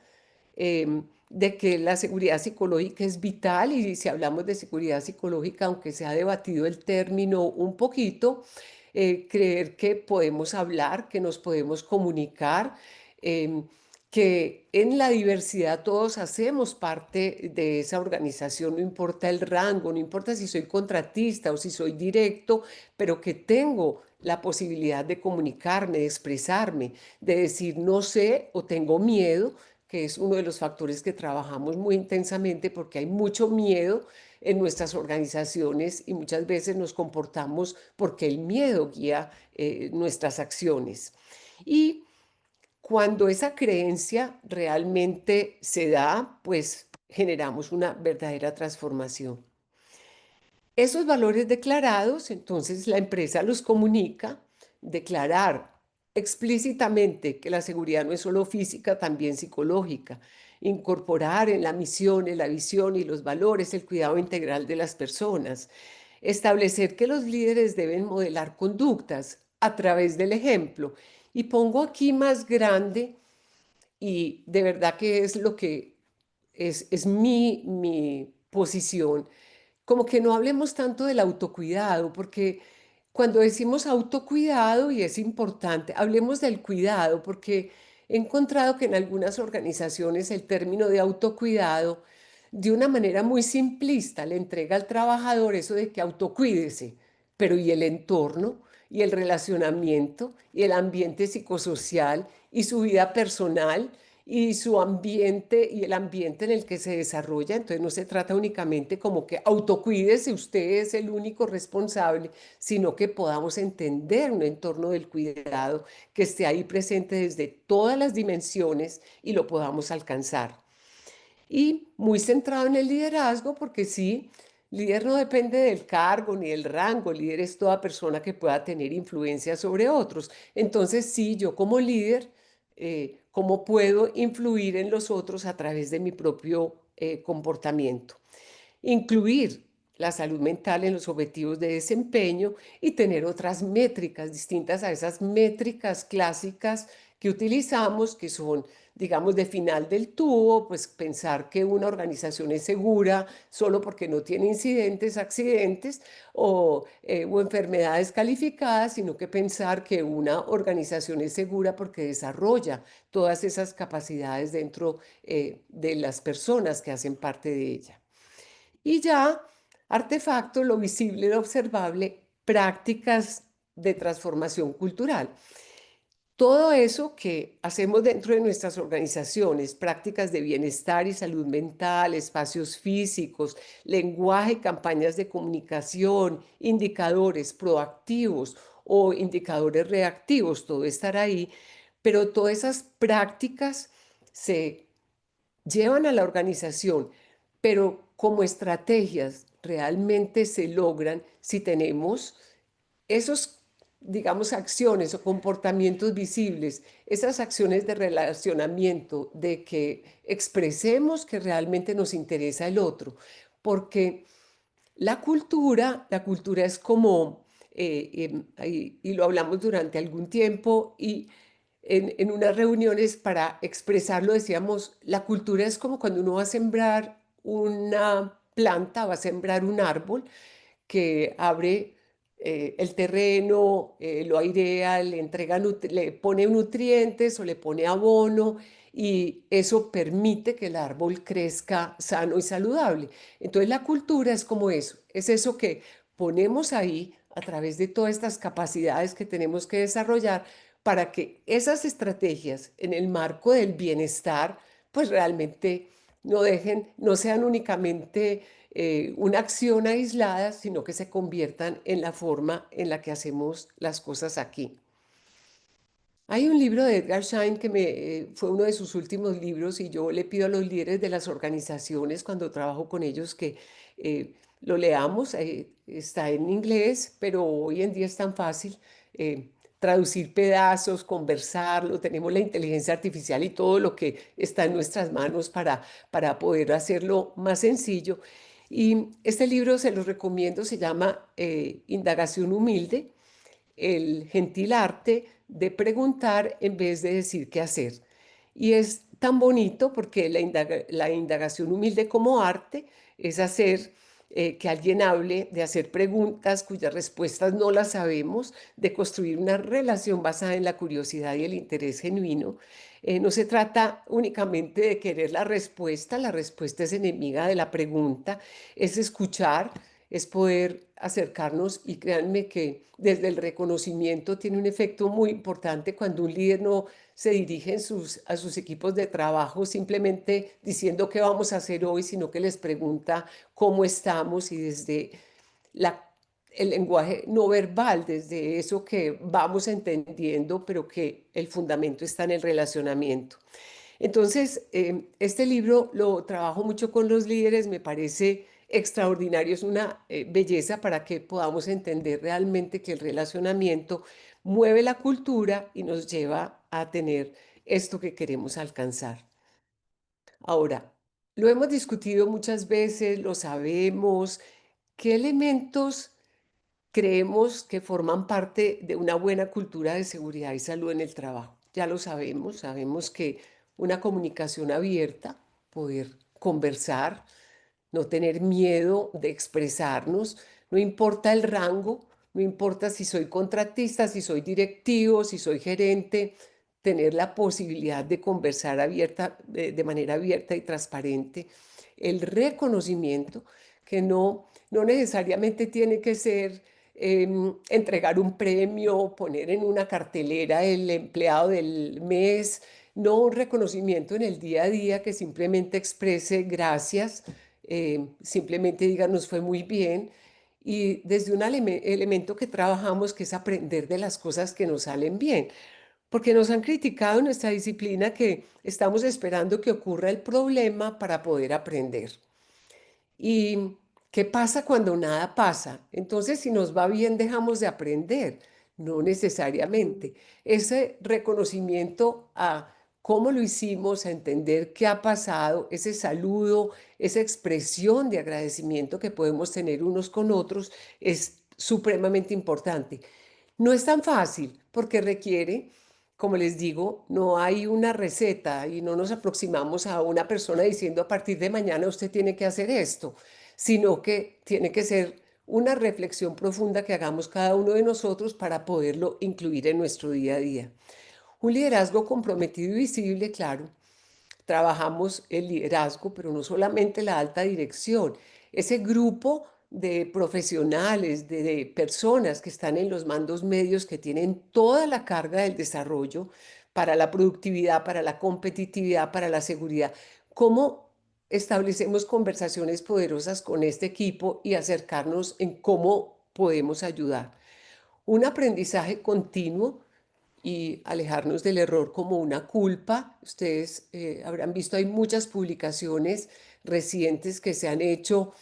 de que la seguridad psicológica es vital, y si hablamos de seguridad psicológica, aunque se ha debatido el término un poquito, creer que podemos hablar, que nos podemos comunicar, em, que en la diversidad todos hacemos parte de esa organización, no importa el rango, no importa si soy contratista o si soy directo, pero que tengo la posibilidad de comunicarme, de expresarme, de decir no sé o tengo miedo, que es uno de los factores que trabajamos muy intensamente porque hay mucho miedo en nuestras organizaciones y muchas veces nos comportamos porque el miedo guía nuestras acciones. Y cuando esa creencia realmente se da, pues generamos una verdadera transformación. Esos valores declarados, entonces la empresa los comunica, declarar explícitamente que la seguridad no es solo física, también psicológica, incorporar en la misión, en la visión y los valores el cuidado integral de las personas, establecer que los líderes deben modelar conductas a través del ejemplo. Y pongo aquí más grande, y de verdad que es lo que es mi posición, como que no hablemos tanto del autocuidado, porque cuando decimos autocuidado, y es importante, hablemos del cuidado, porque he encontrado que en algunas organizaciones el término de autocuidado, de una manera muy simplista, le entrega al trabajador eso de que autocuídese, pero ¿y el entorno? ¿Y el relacionamiento? ¿Y el ambiente psicosocial? ¿Y su vida personal? Y su ambiente y el ambiente en el que se desarrolla? Entonces no se trata únicamente como que autocuídese, usted es el único responsable, sino que podamos entender un entorno del cuidado que esté ahí presente desde todas las dimensiones y lo podamos alcanzar. Y muy centrado en el liderazgo, porque sí, líder no depende del cargo ni del rango, líder es toda persona que pueda tener influencia sobre otros. Entonces, sí, yo como líder, ¿cómo puedo influir en los otros a través de mi propio comportamiento? Incluir la salud mental en los objetivos de desempeño y tener otras métricas distintas a esas métricas clásicas que utilizamos, que son, digamos, de final del tubo, pues pensar que una organización es segura solo porque no tiene incidentes, accidentes o enfermedades calificadas, sino que pensar que una organización es segura porque desarrolla todas esas capacidades dentro de las personas que hacen parte de ella. Y ya, artefacto, lo visible, lo observable, prácticas de transformación cultural. Todo eso que hacemos dentro de nuestras organizaciones, prácticas de bienestar y salud mental, espacios físicos, lenguaje, campañas de comunicación, indicadores proactivos o indicadores reactivos, todo estará ahí, pero todas esas prácticas se llevan a la organización, pero como estrategias realmente se logran si tenemos esos, digamos, acciones o comportamientos visibles, esas acciones de relacionamiento, de que expresemos que realmente nos interesa el otro, porque la cultura es como, y lo hablamos durante algún tiempo, y en unas reuniones para expresarlo decíamos, la cultura es como cuando uno va a sembrar una planta, va a sembrar un árbol, que abre el terreno, lo airea, le entrega, le pone nutrientes o le pone abono, y eso permite que el árbol crezca sano y saludable. Entonces la cultura es como eso, es eso que ponemos ahí a través de todas estas capacidades que tenemos que desarrollar para que esas estrategias en el marco del bienestar, pues realmente no dejen, no sean únicamente una acción aislada, sino que se conviertan en la forma en la que hacemos las cosas aquí. Hay un libro de Edgar Schein que fue uno de sus últimos libros, y yo le pido a los líderes de las organizaciones cuando trabajo con ellos que lo leamos. Está en inglés, pero hoy en día es tan fácil traducir pedazos, conversarlo. Tenemos la inteligencia artificial y todo lo que está en nuestras manos para poder hacerlo más sencillo. Y este libro se los recomiendo, se llama Indagación Humilde, el gentil arte de preguntar en vez de decir qué hacer. Y es tan bonito porque la indagación humilde como arte es hacer que alguien hable, de hacer preguntas cuyas respuestas no las sabemos, de construir una relación basada en la curiosidad y el interés genuino. No se trata únicamente de querer la respuesta es enemiga de la pregunta, es escuchar, es poder acercarnos, y créanme que desde el reconocimiento tiene un efecto muy importante cuando un líder no se dirige a sus equipos de trabajo simplemente diciendo qué vamos a hacer hoy, sino que les pregunta cómo estamos, y desde la, el lenguaje no verbal, desde eso que vamos entendiendo, pero que el fundamento está en el relacionamiento. Entonces, este libro lo trabajo mucho con los líderes, me parece extraordinario, es una belleza para que podamos entender realmente que el relacionamiento mueve la cultura y nos lleva a tener esto que queremos alcanzar. Ahora, lo hemos discutido muchas veces, lo sabemos. ¿Qué elementos creemos que forman parte de una buena cultura de seguridad y salud en el trabajo? Ya lo sabemos, sabemos que una comunicación abierta, poder conversar, no tener miedo de expresarnos, no importa el rango, no importa si soy contratista, si soy directivo, si soy gerente, tener la posibilidad de conversar abierta, de manera abierta y transparente. El reconocimiento, que no necesariamente tiene que ser entregar un premio, poner en una cartelera el empleado del mes, no, un reconocimiento en el día a día que simplemente exprese gracias, simplemente diga nos fue muy bien, y desde un elemento que trabajamos, que es aprender de las cosas que nos salen bien, porque nos han criticado en nuestra disciplina que estamos esperando que ocurra el problema para poder aprender. ¿Y qué pasa cuando nada pasa? Entonces, si nos va bien, dejamos de aprender. No necesariamente. Ese reconocimiento a cómo lo hicimos, a entender qué ha pasado, ese saludo, esa expresión de agradecimiento que podemos tener unos con otros, es supremamente importante. No es tan fácil porque requiere, como les digo, no hay una receta y no nos aproximamos a una persona diciendo a partir de mañana usted tiene que hacer esto, sino que tiene que ser una reflexión profunda que hagamos cada uno de nosotros para poderlo incluir en nuestro día a día. Un liderazgo comprometido y visible, claro, trabajamos el liderazgo, pero no solamente la alta dirección, ese grupo de profesionales, de personas que están en los mandos medios, que tienen toda la carga del desarrollo para la productividad, para la competitividad, para la seguridad. ¿Cómo establecemos conversaciones poderosas con este equipo y acercarnos en cómo podemos ayudar? Un aprendizaje continuo, y alejarnos del error como una culpa. Ustedes habrán visto, hay muchas publicaciones recientes que se han hecho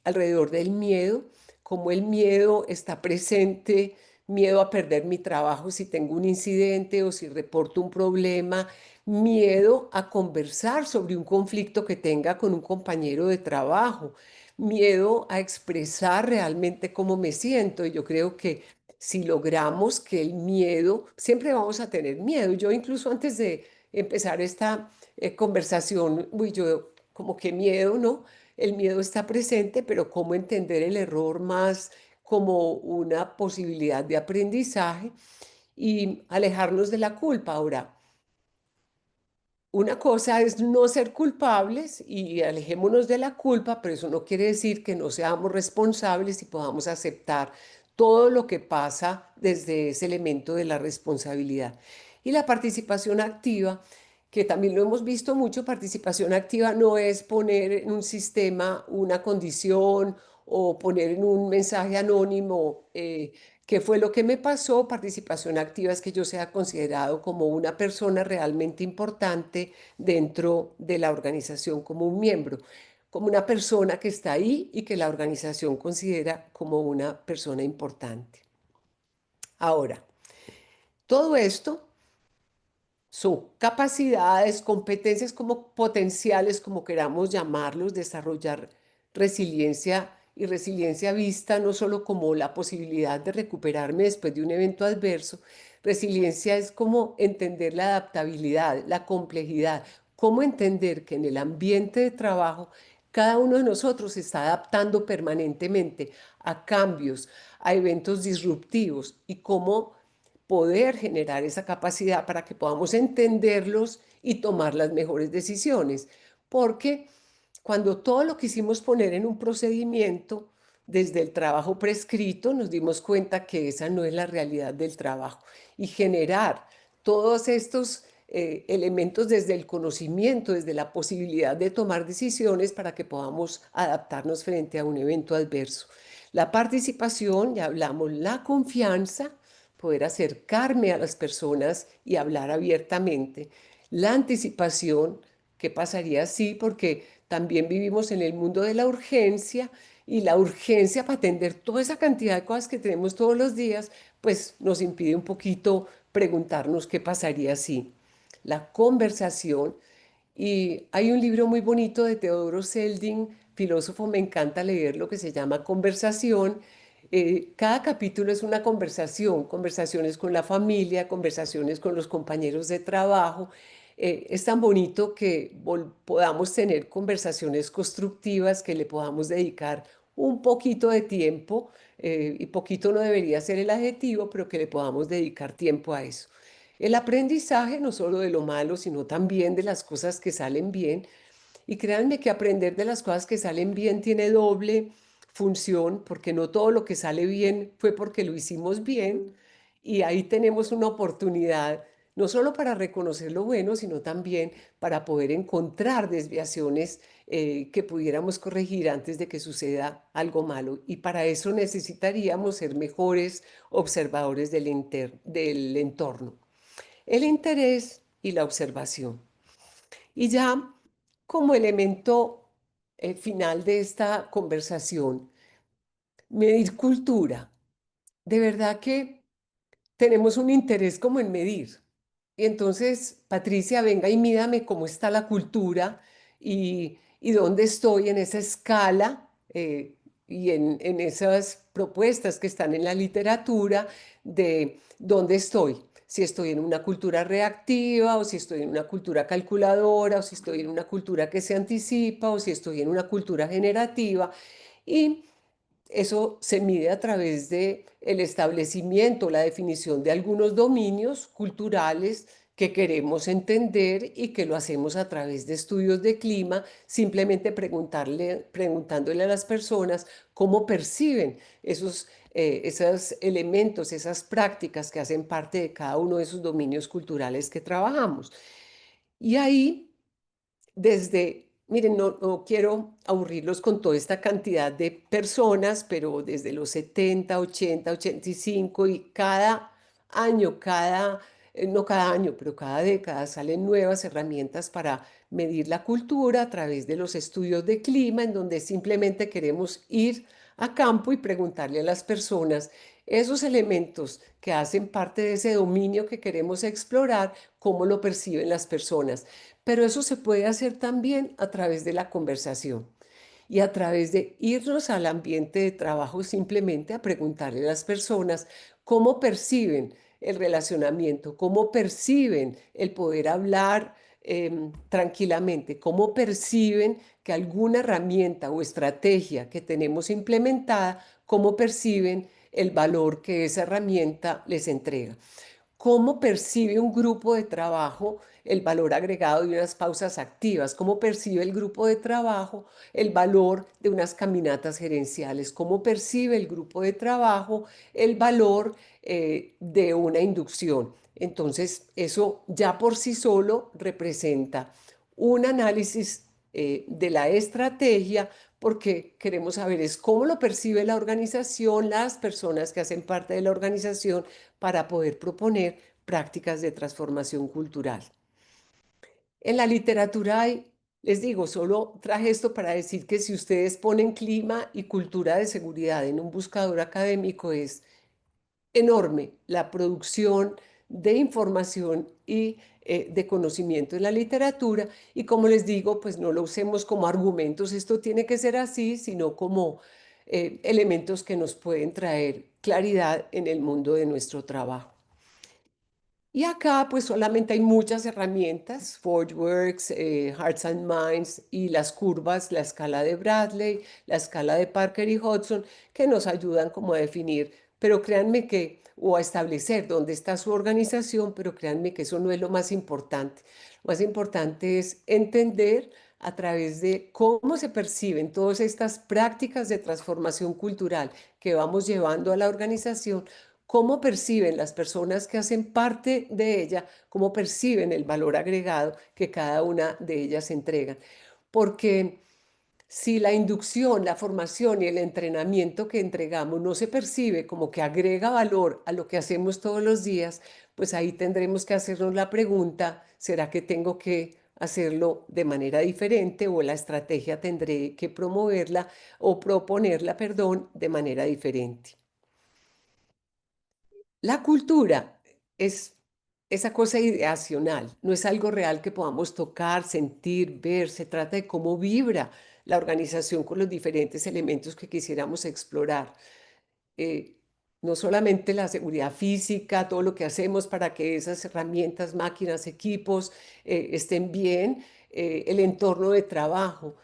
alrededor del miedo, como el miedo está presente, miedo a perder mi trabajo si tengo un incidente o si reporto un problema, miedo a conversar sobre un conflicto que tenga con un compañero de trabajo, miedo a expresar realmente cómo me siento. Y yo creo que si logramos que el miedo, siempre vamos a tener miedo. Yo incluso antes de empezar esta conversación, uy, yo como que miedo, ¿no? El miedo está presente, pero cómo entender el error más como una posibilidad de aprendizaje y alejarnos de la culpa. Ahora, una cosa es no ser culpables y alejémonos de la culpa, pero eso no quiere decir que no seamos responsables y podamos aceptar todo lo que pasa desde ese elemento de la responsabilidad. Y la participación activa, que también lo hemos visto mucho, participación activa no es poner en un sistema una condición o poner en un mensaje anónimo qué fue lo que me pasó. Participación activa es que yo sea considerado como una persona realmente importante dentro de la organización, como un miembro, como una persona que está ahí y que la organización considera como una persona importante. Ahora, todo esto son capacidades, competencias como potenciales, como queramos llamarlos, desarrollar resiliencia y resiliencia vista no solo como la posibilidad de recuperarme después de un evento adverso. Resiliencia es como entender la adaptabilidad, la complejidad, cómo entender que en el ambiente de trabajo cada uno de nosotros se está adaptando permanentemente a cambios, a eventos disruptivos y cómo poder generar esa capacidad para que podamos entenderlos y tomar las mejores decisiones. Porque cuando todo lo quisimos poner en un procedimiento, desde el trabajo prescrito, nos dimos cuenta que esa no es la realidad del trabajo. Y generar todos estos elementos desde el conocimiento, desde la posibilidad de tomar decisiones para que podamos adaptarnos frente a un evento adverso. La participación, ya hablamos, la confianza, poder acercarme a las personas y hablar abiertamente. La anticipación, ¿qué pasaría si? Porque también vivimos en el mundo de la urgencia y la urgencia para atender toda esa cantidad de cosas que tenemos todos los días, pues nos impide un poquito preguntarnos qué pasaría si. La conversación, y hay un libro muy bonito de Teodoro Seldin, filósofo, me encanta leerlo, que se llama Conversación. Cada capítulo es una conversación, conversaciones con la familia, conversaciones con los compañeros de trabajo. Es tan bonito que podamos tener conversaciones constructivas, que le podamos dedicar un poquito de tiempo, y poquito no debería ser el adjetivo, pero que le podamos dedicar tiempo a eso. El aprendizaje no solo de lo malo, sino también de las cosas que salen bien. Y créanme que aprender de las cosas que salen bien tiene doble función, porque no todo lo que sale bien fue porque lo hicimos bien. Y ahí tenemos una oportunidad, no solo para reconocer lo bueno, sino también para poder encontrar desviaciones que pudiéramos corregir antes de que suceda algo malo. Y para eso necesitaríamos ser mejores observadores del entorno. El interés y la observación. Y ya como elemento final de esta conversación, medir cultura. De verdad que tenemos un interés como en medir. Y entonces, Patricia, venga y mídame cómo está la cultura y dónde estoy en esa escala y en esas propuestas que están en la literatura de dónde estoy. Si estoy en una cultura reactiva o si estoy en una cultura calculadora o si estoy en una cultura que se anticipa o si estoy en una cultura generativa. Y eso se mide a través de el establecimiento, la definición de algunos dominios culturales que queremos entender y que lo hacemos a través de estudios de clima, simplemente preguntándole a las personas cómo perciben esos elementos, esas prácticas que hacen parte de cada uno de esos dominios culturales que trabajamos. Y ahí miren, no quiero aburrirlos con toda esta cantidad de personas, pero desde los 70, 80, 85 y cada año, no cada año, pero cada década salen nuevas herramientas para medir la cultura a través de los estudios de clima, en donde simplemente queremos ir a campo y preguntarle a las personas esos elementos que hacen parte de ese dominio que queremos explorar, cómo lo perciben las personas. Pero eso se puede hacer también a través de la conversación y a través de irnos al ambiente de trabajo simplemente a preguntarle a las personas cómo perciben el relacionamiento, cómo perciben el poder hablar tranquilamente, cómo perciben que alguna herramienta o estrategia que tenemos implementada, cómo perciben el valor que esa herramienta les entrega. ¿Cómo percibe un grupo de trabajo el valor agregado de unas pausas activas? ¿Cómo percibe el grupo de trabajo el valor de unas caminatas gerenciales? ¿Cómo percibe el grupo de trabajo el valor de una inducción? Entonces, eso ya por sí solo representa un análisis de la estrategia porque queremos saber es cómo lo percibe la organización, las personas que hacen parte de la organización para poder proponer prácticas de transformación cultural. En la literatura hay, les digo, solo traje esto para decir que si ustedes ponen clima y cultura de seguridad en un buscador académico es enorme la producción de información y de conocimiento en la literatura. Y como les digo, pues no lo usemos como argumentos, esto tiene que ser así, sino como elementos que nos pueden traer claridad en el mundo de nuestro trabajo. Y acá pues solamente hay muchas herramientas, ForgeWorks, Hearts and Minds y las curvas, la escala de Bradley, la escala de Parker y Hudson, que nos ayudan como a definir, pero créanme que, o a establecer dónde está su organización, pero créanme que eso no es lo más importante. Lo más importante es entender a través de cómo se perciben todas estas prácticas de transformación cultural que vamos llevando a la organización, cómo perciben las personas que hacen parte de ella, cómo perciben el valor agregado que cada una de ellas entrega. Porque si la inducción, la formación y el entrenamiento que entregamos no se percibe como que agrega valor a lo que hacemos todos los días, pues ahí tendremos que hacernos la pregunta, ¿será que tengo que hacerlo de manera diferente o la estrategia tendré que promoverla o proponerla, perdón, de manera diferente? La cultura es esa cosa ideacional, no es algo real que podamos tocar, sentir, ver. Se trata de cómo vibra la organización con los diferentes elementos que quisiéramos explorar. eh, no solamente la seguridad física, todo lo que hacemos para que esas herramientas, máquinas, equipos estén bien, el entorno de trabajo,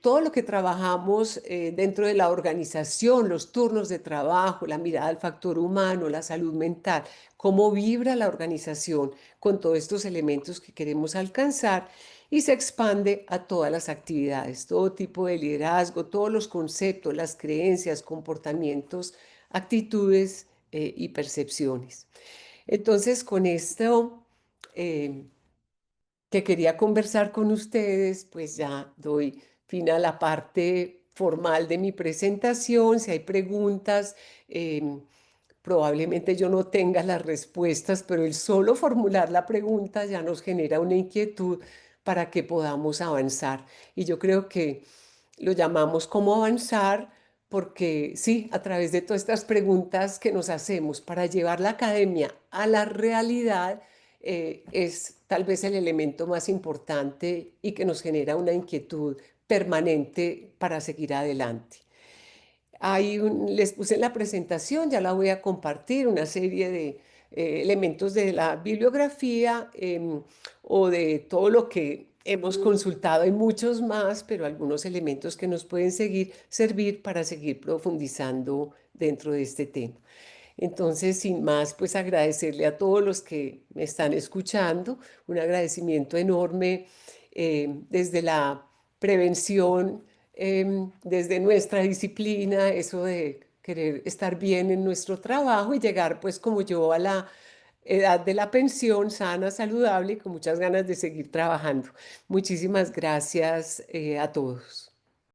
todo lo que trabajamos dentro de la organización, los turnos de trabajo, la mirada al factor humano, la salud mental, cómo vibra la organización con todos estos elementos que queremos alcanzar y se expande a todas las actividades, todo tipo de liderazgo, todos los conceptos, las creencias, comportamientos, actitudes y percepciones. Entonces, con esto eh, que quería conversar con ustedes, pues ya doy fin a la parte formal de mi presentación. Si hay preguntas, probablemente yo no tenga las respuestas, pero el solo formular la pregunta ya nos genera una inquietud para que podamos avanzar. Y yo creo que lo llamamos cómo avanzar porque sí, a través de todas estas preguntas que nos hacemos para llevar la academia a la realidad, es tal vez el elemento más importante y que nos genera una inquietud permanente para seguir adelante. Les puse en la presentación, ya la voy a compartir, una serie de elementos de la bibliografía o de todo lo que hemos consultado. Hay muchos más, pero algunos elementos que nos pueden servir para seguir profundizando dentro de este tema. Entonces, sin más, pues agradecerle a todos los que me están escuchando, un agradecimiento enorme desde la prevención, desde nuestra disciplina, eso de querer estar bien en nuestro trabajo y llegar, pues como yo, a la edad de la pensión sana, saludable y con muchas ganas de seguir trabajando. Muchísimas gracias a todos.